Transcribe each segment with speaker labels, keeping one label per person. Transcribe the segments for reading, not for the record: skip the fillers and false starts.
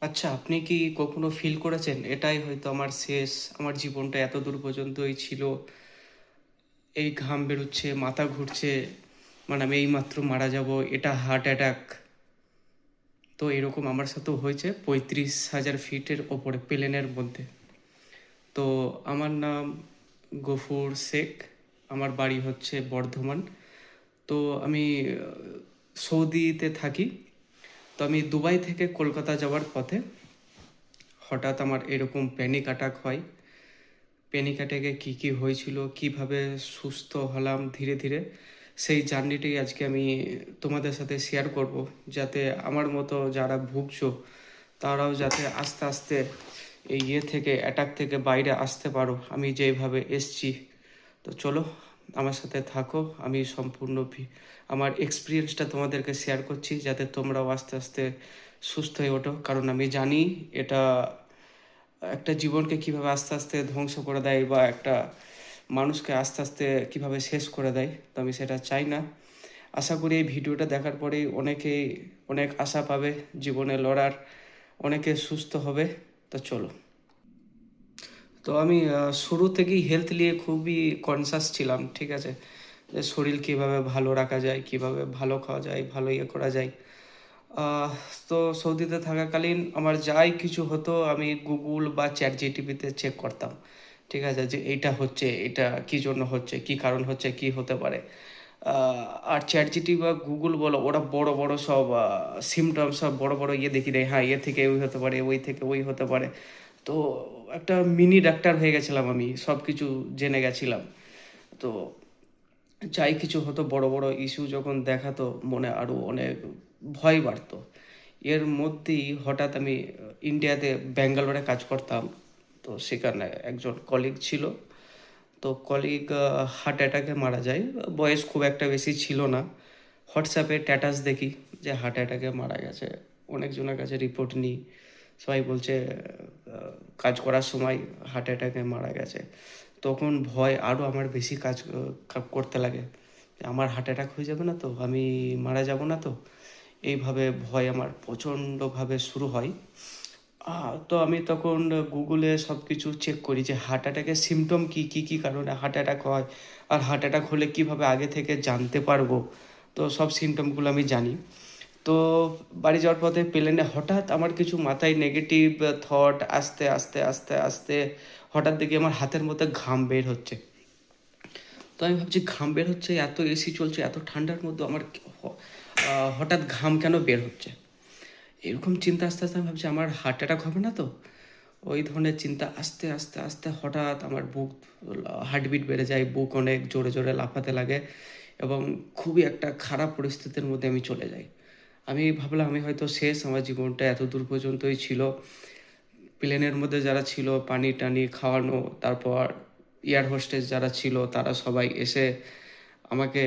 Speaker 1: আচ্ছা, আপনি কি কখনো ফিল করেছেন এটাই হয়তো আমার শেষ, আমার জীবনটা এত দূর পর্যন্তই ছিল, এই ঘাম বেরোচ্ছে, মাথা ঘুরছে, মানে আমি এইমাত্র মারা যাব, এটা হার্ট অ্যাটাক। তো এরকম আমার সাথেও হয়েছে 35,000 ফিটের ওপরে প্লেনের মধ্যে। তো আমার নাম গফুর শেখ, আমার বাড়ি হচ্ছে বর্ধমান। তো আমি সৌদিতে থাকি। তো আমি দুবাই থেকে কলকাতা যাওয়ার পথে হঠাৎ আমার এরকম প্যানিক অ্যাটাক হয়। প্যানিক অ্যাটাকে কী কী হয়েছিল, কিভাবে সুস্থ হলাম ধীরে ধীরে, সেই জার্নিটাই আজকে আমি তোমাদের সাথে শেয়ার করব, যাতে আমার মতো যারা ভুগছো তারাও যাতে আস্তে আস্তে এই থেকে অ্যাটাক থেকে বাইরে আসতে পারো, আমি যেভাবে এসছি। তো চলো, আমার সাথে থাকো। আমি সম্পূর্ণ আমার এক্সপিরিয়েন্সটা তোমাদেরকে শেয়ার করছি, যাতে তোমরাও আস্তে আস্তে সুস্থ হয়ে ওঠো। কারণ আমি জানি এটা একটা জীবনকে কিভাবে আস্তে আস্তে ধ্বংস করে দেয়, বা একটা মানুষকে আস্তে আস্তে কিভাবে শেষ করে দেয়। তো আমি সেটা চাই না। আশা করি এই ভিডিওটা দেখার পরেই অনেকেই অনেক আশা পাবে জীবনে লড়ার, অনেকে সুস্থ হবে। তো চলো। তো আমি শুরু থেকেই হেলথ নিয়ে খুবই কনসাস ছিলাম, ঠিক আছে, যে শরীর কীভাবে ভালো রাখা যায়, কীভাবে ভালো খাওয়া যায়, ভালো ইয়ে করা যায়। আহ, তো সৌদিতে থাকাকালীন আমার যাই কিছু হতো আমি গুগল বা চ্যাট জিটিভিতে চেক করতাম, ঠিক আছে, যে এইটা হচ্ছে, এটা কী জন্য হচ্ছে, কী কারণ হচ্ছে, কী হতে পারে। আর চ্যাট জিটি বা গুগল বলো, ওরা বড় বড় সব সিমটম, সব বড় বড় ইয়ে দেখিয়ে দেয়, হ্যাঁ এ থেকে ওই হতে পারে, ওই থেকে ওই হতে পারে। তো একটা মিনি ডাক্তার হয়ে গেছিলাম, আমি সব কিছু জেনে গেছিলাম। তো যাই কিছু হতো, বড় বড় ইস্যু যখন দেখাতো, মনে আরও অনেক ভয় বাড়তো। এর মধ্যেই হঠাৎ আমি ইন্ডিয়াতে ব্যাঙ্গালোরে কাজ করতাম। তো সেখানে একজন কলিগ ছিল। তো কলিগ হার্ট অ্যাটাকে মারা যায়। বয়স খুব একটা বেশি ছিল না। হোয়াটসঅ্যাপে স্ট্যাটাস দেখি যে হার্ট অ্যাটাকে মারা গেছে। অনেকজনের কাছে রিপোর্ট নিই, সবাই বলছে কাজ করার সময় হার্ট অ্যাটাকে মারা গেছে। তখন ভয় আরও আমার বেশি কাজ করতে লাগে, যে আমার হার্ট অ্যাটাক হয়ে যাবে না তো, আমি মারা যাব না তো। এইভাবে ভয় আমার প্রচণ্ডভাবে শুরু হয়। তো আমি তখন গুগলে সব কিছু চেক করি যে হার্ট অ্যাটাকের সিমটম কী, কী কী কারণে হার্ট অ্যাটাক হয়, আর হার্ট অ্যাটাক হলে কীভাবে আগে থেকে জানতে পারবো। তো সব সিমটমগুলো আমি জানি। তো বাড়ি যাওয়ার পথে প্লেনে হঠাৎ আমার কিছু মাথায় নেগেটিভ থট আস্তে আস্তে আস্তে আস্তে হঠাৎ দেখি আমার হাতের মধ্যে ঘাম বের হচ্ছে। তো আমি ভাবছি ঘাম বের হচ্ছে, এত এসি চলছে, এত ঠান্ডার মধ্যে আমার হঠাৎ ঘাম কেন বের হচ্ছে। এরকম চিন্তা আস্তে আস্তে আমি ভাবছি আমার হার্ট অ্যাটাক হবে না তো। ওই ধরনের চিন্তা আস্তে আস্তে আস্তে হঠাৎ আমার বুক, হার্টবিট বেড়ে যায়, বুক অনেক জোরে জোরে লাফাতে লাগে, এবং খুবই একটা খারাপ পরিস্থিতির মধ্যে আমি চলে যাই। আমি ভাবলাম আমি হয়তো শেষ, আমার জীবনটা এত দূর পর্যন্তই ছিল। প্লেনের মধ্যে যারা ছিল, পানি টানি খাওয়ানো, তারপর এয়ার হোস্টেস যারা ছিল তারা সবাই এসে আমাকে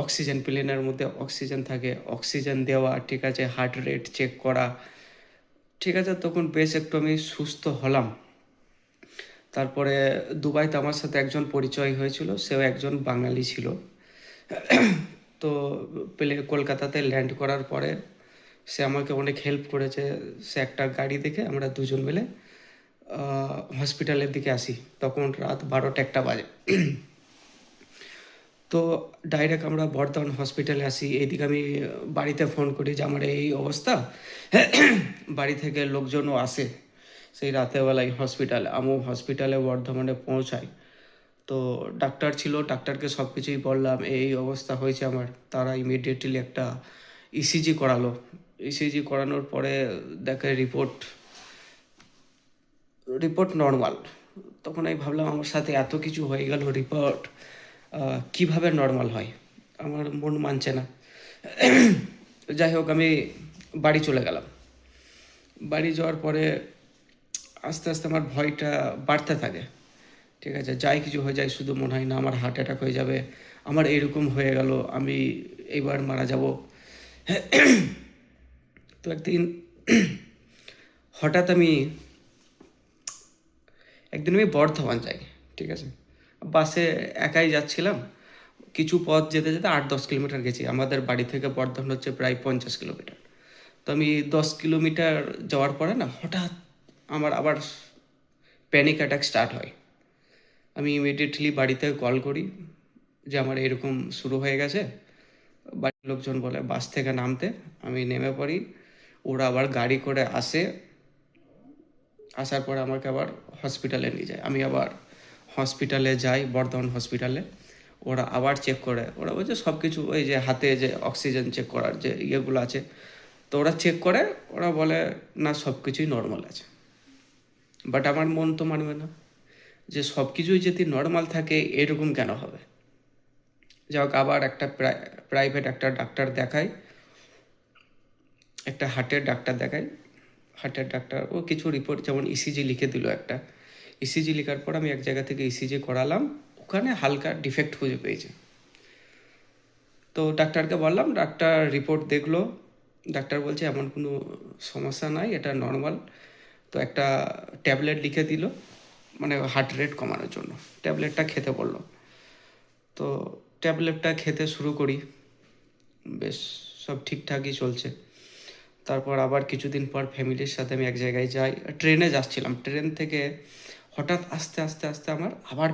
Speaker 1: অক্সিজেন, প্লেনের মধ্যে অক্সিজেন থাকে, অক্সিজেন দেওয়া, ঠিক আছে, হার্ট রেট চেক করা, ঠিক আছে। তখন বেশ একটু আমি সুস্থ হলাম। তারপরে দুবাইতে আমার সাথে একজন পরিচয় হয়েছিল, সেও একজন বাঙালি ছিল। তো কলকাতাতে ল্যান্ড করার পরে সে আমাকে অনেক হেল্প করেছে। সে একটা গাড়ি দেখে আমরা দুজন মিলে হসপিটালের দিকে আসি। তখন রাত 12টা 1টা বাজে। তো ডাইরেক্ট আমরা বর্ধমান হসপিটালে আসি। এইদিকে আমি বাড়িতে ফোন করি যে আমার এই অবস্থা। বাড়ি থেকে লোকজনও আসে সেই রাতেরবেলায় হসপিটালে। আমিও হসপিটালে বর্ধমানে পৌঁছাই। তো ডাক্তার ছিল, ডাক্তারকে সব কিছুই বললাম, এই অবস্থা হয়েছে আমার। তারা ইমিডিয়েটলি একটা ইসিজি করালো। ইসিজি করানোর পরে দেখে রিপোর্ট রিপোর্ট নর্মাল। তখন আমি ভাবলাম আমার সাথে এত কিছু হয়ে গেল, রিপোর্ট কিভাবে নর্মাল হয়, আমার মন মানছে না। যাই হোক, আমি বাড়ি চলে গেলাম। বাড়ি যাওয়ার পরে আস্তে আস্তে আমার ভয়টা বাড়তে থাকে, ঠিক আছে। যাই কিছু হয়ে যায় শুধু মনে হয় না আমার হার্ট অ্যাটাক হয়ে যাবে, আমার এরকম হয়ে গেল, আমি এইবার মারা যাব। তো একদিন হঠাৎ একদিন আমি বর্ধমান যাই, ঠিক আছে। বাসে একাই যাচ্ছিলাম। কিছু পথ যেতে যেতে 8-10 কিলোমিটার গেছি। আমাদের বাড়ি থেকে বর্ধমান হচ্ছে প্রায় 50 কিলোমিটার। তো আমি 10 কিলোমিটার যাওয়ার পরে না হঠাৎ আমার আবার প্যানিক অ্যাটাক স্টার্ট হয়। আমি ইমিডিয়েটলি বাড়িতে কল করি যে আমার এরকম শুরু হয়ে গেছে। বাড়ির লোকজন বলে বাস থেকে নামতে। আমি নেমে পড়ি। ওরা আবার গাড়ি করে আসে। আসার পরে আমাকে আবার হসপিটালে নিয়ে যায়। আমি আবার হসপিটালে যাই, বর্ধমান হসপিটালে। ওরা আবার চেক করে। ওরা বলছে সব কিছু, ওই যে হাতে যে অক্সিজেন চেক করার যে ইয়েগুলো আছে, তো ওরা চেক করে। ওরা বলে না, সব কিছুই নর্মাল আছে। বাট আমার মন তো মানবে না যে সব কিছুই যদি নর্মাল থাকে এরকম কেন হবে। যাই হোক, আবার একটা প্রাইভেট একটা ডাক্তার দেখাই, একটা হার্টের ডাক্তার দেখাই। হার্টের ডাক্তার ও কিছু রিপোর্ট যেমন ইসিজি লিখে দিল একটা। ইসিজি লেখার পর আমি এক জায়গা থেকে ইসিজি করালাম, ওখানে হালকা ডিফেক্ট খুঁজে পেয়েছে। তো ডাক্তারকে বললাম, ডাক্তার রিপোর্ট দেখলো। ডাক্তার বলছে এমন কোনো সমস্যা নাই, এটা নর্মাল। তো একটা ট্যাবলেট লিখে দিল, মানে হার্ট রেট কমানোর জন্য ট্যাবলেটটা খেতে বললো। তো ট্যাবলেটটা খেতে শুরু করি, বেশ সব ঠিকঠাকই চলছে। তারপর আবার কিছুদিন পর ফ্যামিলির সাথে আমি এক জায়গায় যাই, ট্রেনে যাচ্ছিলাম। ট্রেন থেকে হঠাৎ আস্তে আস্তে আস্তে আমার আবার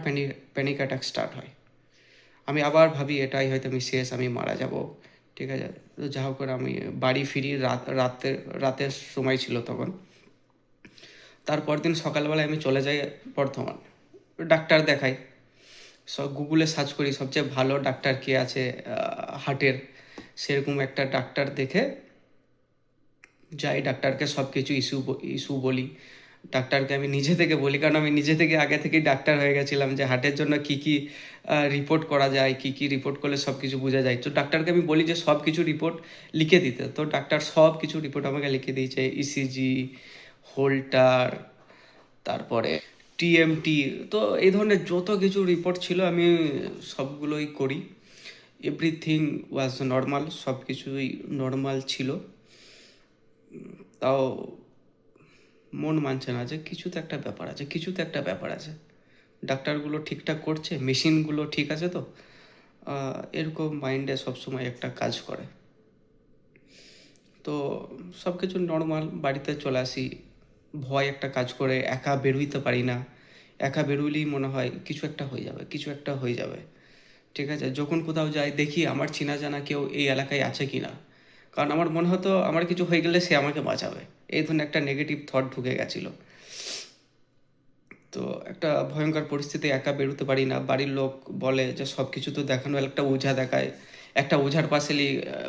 Speaker 1: প্যানিক অ্যাটাক স্টার্ট হয়। আমি আবার ভাবি এটাই হয়তো আমি শেষ, আমি মারা যাব। ঠিক আছে, তো যা হোক করে আমি বাড়ি ফিরি। রাতের সময় ছিল তখন। তারপর দিন সকালবেলায় আমি চলে যাই বর্ধমান, ডাক্তার দেখাই। সব গুগলে সার্চ করি সবচেয়ে ভালো ডাক্তার কে আছে হার্টের, সেরকম একটা ডাক্তার দেখে যাই। ডাক্তারকে সব কিছু ইস্যু বলি। ডাক্তারকে আমি নিজে থেকে বলি, কারণ আমি নিজে থেকে আগে থেকেই ডাক্তার হয়ে গেছিলাম, যে হার্টের জন্য কী কী রিপোর্ট করা যায়, কী কী রিপোর্ট করলে সব কিছু বোঝা যায়। তো ডাক্তারকে আমি বলি যে সব কিছু রিপোর্ট লিখে দিতে। তো ডাক্তার সব কিছু রিপোর্ট আমাকে লিখে দিয়েছে, ইসিজি, হোল্টার, তারপরে টিএমটি। তো এই ধরনের যত কিছু রিপোর্ট ছিল আমি সবগুলোই করি। এভরিথিং ওয়াজ নর্মাল, সব কিছুই নর্মাল ছিল। তাও মন মানছে না যে কিছু তো একটা ব্যাপার আছে, কিছু তো একটা ব্যাপার আছে। ডাক্তারগুলো ঠিকঠাক করছে, মেশিনগুলো ঠিক আছে তো, এরকম মাইন্ডে সবসময় একটা কাজ করে। তো সব কিছু নর্মাল, বাড়িতে চলে আসি। ভয় একটা কাজ করে, একা বেরোইতে পারি না। একা বেরোলেই মনে হয় কিছু একটা হয়ে যাবে, কিছু একটা হয়ে যাবে। ঠিক আছে, যখন কোথাও যাই দেখি আমার চেনা জানা কেউ এই এলাকায় আছে কি না, কারণ আমার মনে হতো আমার কিছু হয়ে গেলে সে আমাকে বাঁচাবে। এই ধরনের একটা নেগেটিভ থট ঢুকে গেছিলো। তো একটা ভয়ঙ্কর পরিস্থিতি, একা বেরোতে পারি না। বাড়ির লোক বলে যে সব কিছু তো দেখানো, একটা ওঝা দেখায়। একটা ওঝার পাশে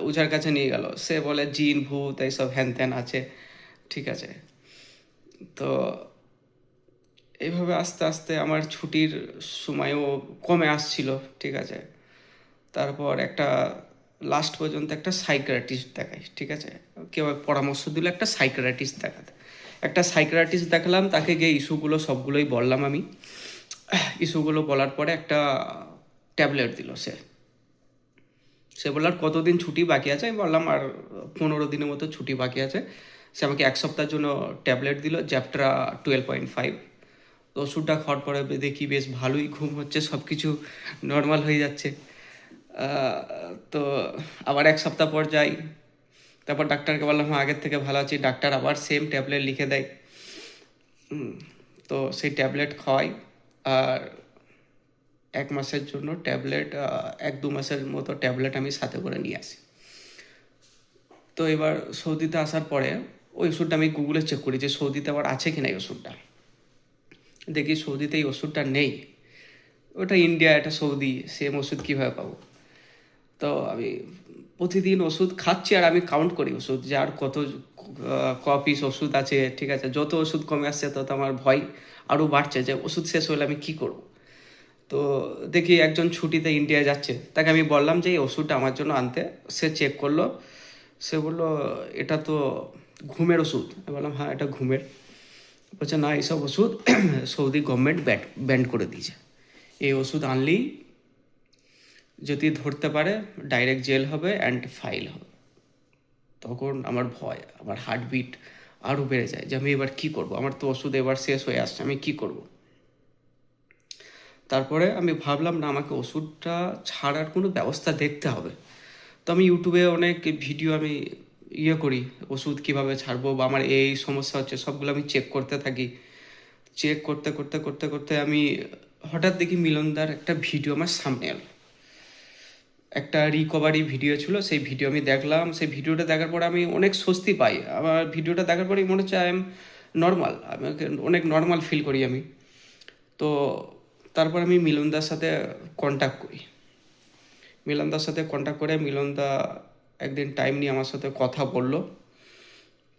Speaker 1: ওঝার কাছে নিয়ে গেল, সে বলে জিন ভূত এইসব হ্যান ত্যান আছে। ঠিক আছে, তো এইভাবে আস্তে আস্তে আমার ছুটির সময়ও কমে আসছিল। ঠিক আছে, তারপর একটা লাস্ট পর্যন্ত একটা সাইকিয়াট্রিস্ট দেখাই। ঠিক আছে, কেউ পরামর্শ দিল একটা সাইকিয়াট্রিস্ট দেখাতে। একটা সাইকিয়াট্রিস্ট দেখালাম, তাকে গিয়ে ইস্যুগুলো সবগুলোই বললাম আমি। ইস্যুগুলো বলার পরে একটা ট্যাবলেট দিল সে। সে বলল আর কতদিন ছুটি বাকি আছে। আমি বললাম আর 15 দিনের মতো ছুটি বাকি আছে। সে আমাকে 1 সপ্তাহের জন্য ট্যাবলেট দিল, জ্যাপট্রা 12.5। তো ওষুধটা খাওয়ার পরে দেখি বেশ ভালোই ঘুম হচ্ছে, সব কিছু নর্মাল হয়ে যাচ্ছে। তো আবার 1 সপ্তাহ পর যাই। তারপর ডাক্তারকে বললাম হ্যাঁ আগের থেকে ভালো আছি। ডাক্তার আবার সেম ট্যাবলেট লিখে দেয়। তো সেই ট্যাবলেট খাওয়াই। আর 1 মাসের জন্য ট্যাবলেট, 1-2 মাসের মতো ট্যাবলেট আমি সাথে করে নিয়ে আসি। তো এবার সৌদিতে আসার পরে ওই ওষুধটা আমি গুগলে চেক করি যে সৌদিতে আবার আছে কি না এই ওষুধটা। দেখি সৌদিতে এই ওষুধটা নেই। ওটা ইন্ডিয়া, এটা সৌদি, সেম ওষুধ কীভাবে পাবো। তো আমি প্রতিদিন ওষুধ খাচ্ছি আর আমি কাউন্ট করি ওষুধ, যে আর ক পিস ওষুধ আছে। ঠিক আছে, যত ওষুধ কমে আসছে তত আমার ভয় আরও বাড়ছে যে ওষুধ শেষ হলে আমি কী করব। তো দেখি একজন ছুটিতে ইন্ডিয়া যাচ্ছে, তাকে আমি বললাম যে এই ওষুধটা আমার জন্য আনতে। সে চেক করলো, সে বললো এটা তো ঘুমের ওষুধ। আমি বললাম হ্যাঁ এটা ঘুমের। বলছে না, এইসব ওষুধ সৌদি গভর্নমেন্ট ব্যান করে দিয়েছে। এই ওষুধ আনলেই যদি ধরতে পারে ডাইরেক্ট জেল হবে অ্যান্ড ফাইল হবে। তখন আমার ভয়, আমার হার্টবিট আরও বেড়ে যায় যে আমি এবার কী করব। আমার তো ওষুধ এবার শেষ হয়ে আসছে, আমি কী করব। তারপরে আমি ভাবলাম না, আমাকে ওষুধটা ছাড়ার কোনো ব্যবস্থা দেখতে হবে। তো আমি ইউটিউবে অনেক ভিডিও আমি ইয়ে করি, ওষুধ কিভাবে ছাড়বো বা আমার এই সমস্যা হচ্ছে সবগুলো আমি চেক করতে থাকি। চেক করতে করতে করতে করতে আমি হঠাৎ দেখি মিলনদার একটা ভিডিও আমার সামনে এলো। একটা রিকভারি ভিডিও ছিল, সেই ভিডিও আমি দেখলাম। সেই ভিডিওটা দেখার পরে আমি অনেক স্বস্তি পাই। আমার ভিডিওটা দেখার পরেই মনে হচ্ছে আই এম নর্মাল, আমাকে অনেক নর্মাল ফিল করি আমি। তো তারপর আমি মিলনদার সাথে কন্ট্যাক্ট করি। মিলনদার সাথে কন্ট্যাক্ট করে মিলনদা একদিন টাইম নিয়ে আমার সাথে কথা বললো।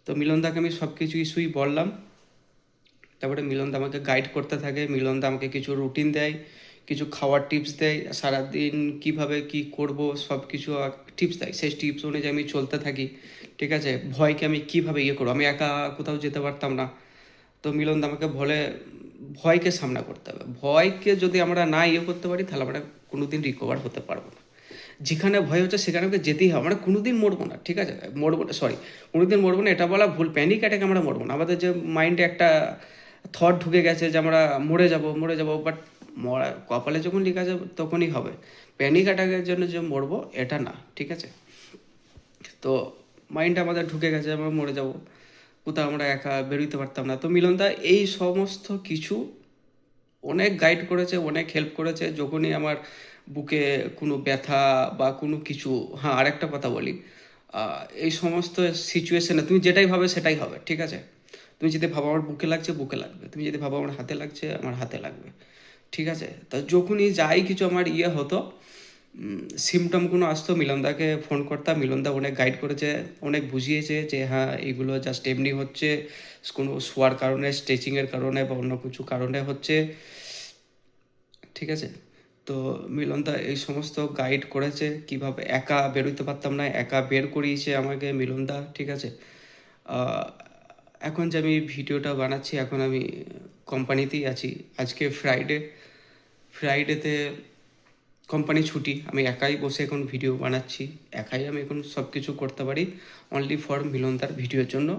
Speaker 1: তো মিলনদাকে আমি সব কিছু ইস্যুই বললাম। তারপরে মিলনদা আমাকে গাইড করতে থাকে। মিলনদা আমাকে কিছু রুটিন দেয়, কিছু খাওয়ার টিপস দেয়, সারাদিন কিভাবে কি করব সব কিছু টিপস দেয়। সেই টিপস অনুযায়ী আমি চলতে থাকি। ঠিক আছে, ভয়কে আমি কিভাবে ইয়ে করবো, আমি একা কোথাও যেতে পারতাম না। তো মিলনদা আমাকে বলে ভয়কে সামনা করতে হবে। ভয়কে যদি আমরা না ইয়ে করতে পারি তাহলে আমরা কোনোদিন রিকভার হতে পারবো না। যেখানে ভয় হচ্ছে সেখানে আমাকে যেতেই হবে। আমরা কোনোদিন মরবো না, ঠিক আছে, মরবো না, সরি, কোনোদিন মরবো না এটা বলা ভুল। প্যানিক অ্যাটাকে আমরা মরবো না। আমাদের যে মাইন্ডে একটা থট ঢুকে গেছে যে আমরা মরে যাব মরে যাব, বাট মরা কপালে যখন লেখা যাবে তখনই হবে। প্যানিক অ্যাটাকের জন্য যে মরবো এটা না, ঠিক আছে। তো মাইন্ডে আমাদের ঢুকে গেছে আমরা মরে যাব, কোথাও আমরা একা বেরোতে পারতাম না। তো মিলনদা এই সমস্ত কিছু অনেক গাইড করেছে, অনেক হেল্প করেছে। যখনই আমার বুকে কোনো ব্যথা বা কোনো কিছু, হ্যাঁ আরেকটা কথা বলি, এই সমস্ত সিচুয়েশনে তুমি যেটাই ভাবে সেটাই হবে, ঠিক আছে। তুমি যদি ভাবো আমার বুকে লাগছে, বুকে লাগবে। তুমি যদি ভাবো আমার হাতে লাগছে, আমার হাতে লাগবে, ঠিক আছে। তো যখনই যাই কিছু আমার ইয়ে হতো, সিমটম কোনো আসতো, মিলনদাকে ফোন করতাম। মিলনদা অনেক গাইড করেছে, অনেক বুঝিয়েছে যে হ্যাঁ এইগুলো জাস্ট এমনি হচ্ছে, কোনো শোয়ার কারণে, স্ট্রেচিংয়ের কারণে বা অন্য কিছু কারণে হচ্ছে, ঠিক আছে। তো মিলনদা এই সমস্ত গাইড করেছে। কিভাবে একা বেরোতে পারতাম না, একা বের করিয়েছে আমাকে মিলনদা, ঠিক আছে। আহ, এখন যে আমি ভিডিওটা বানাচ্ছি, এখন আমি কোম্পানিতেই আছি। আজকে ফ্রাইডেতে কোম্পানি ছুটি, আমি একাই বসে এখন ভিডিও বানাচ্ছি। একাই আমি এখন সব কিছু করতে পারি, অনলি ফর মিলনদার ভিডিওর জন্য।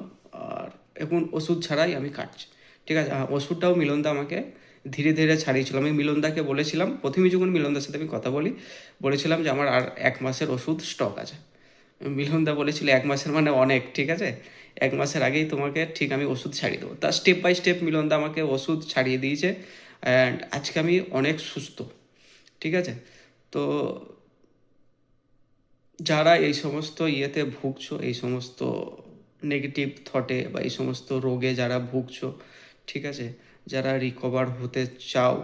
Speaker 1: আর এখন ওষুধ ছাড়াই আমি কাটছি, ঠিক আছে। ওষুধটাও মিলনদা আমাকে ধীরে ধীরে ছাড়িয়েছিল। আমি মিলনদাকে বলেছিলাম, প্রথমে যখন মিলনদার সাথে আমি কথা বলেছিলাম যে আমার আর 1 মাসের ওষুধ স্টক আছে। মিলনদা বলেছিল 1 মাসের মানে অনেক, ঠিক আছে, 1 মাসের আগেই তোমাকে ঠিক আমি ওষুধ ছাড়িয়ে দেবো। তার স্টেপ বাই স্টেপ মিলনদা আমাকে ওষুধ ছাড়িয়ে দিয়েছে। অ্যান্ড আজকে আমি অনেক সুস্থ, ঠিক আছে। তো যারা এই সমস্ত ইয়েতে ভুগছো, এই সমস্ত নেগেটিভ থটে বা এই সমস্ত রোগে যারা ভুগছো, ঠিক আছে, যারা রিকভার হতে চাও,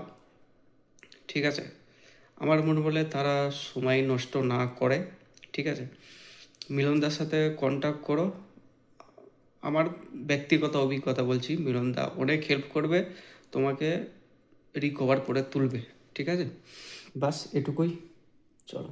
Speaker 1: ঠিক আছে, আমার মনে বলে তারা সময় নষ্ট না করে, ঠিক আছে, মিলনদার সাথে কন্ট্যাক্ট করো। আমার ব্যক্তিগত অভিজ্ঞতা বলছি, মিলনদা অনেক হেল্প করবে, তোমাকে রিকভার করে তুলবে, ঠিক আছে। বাস এটুকুই, চলো।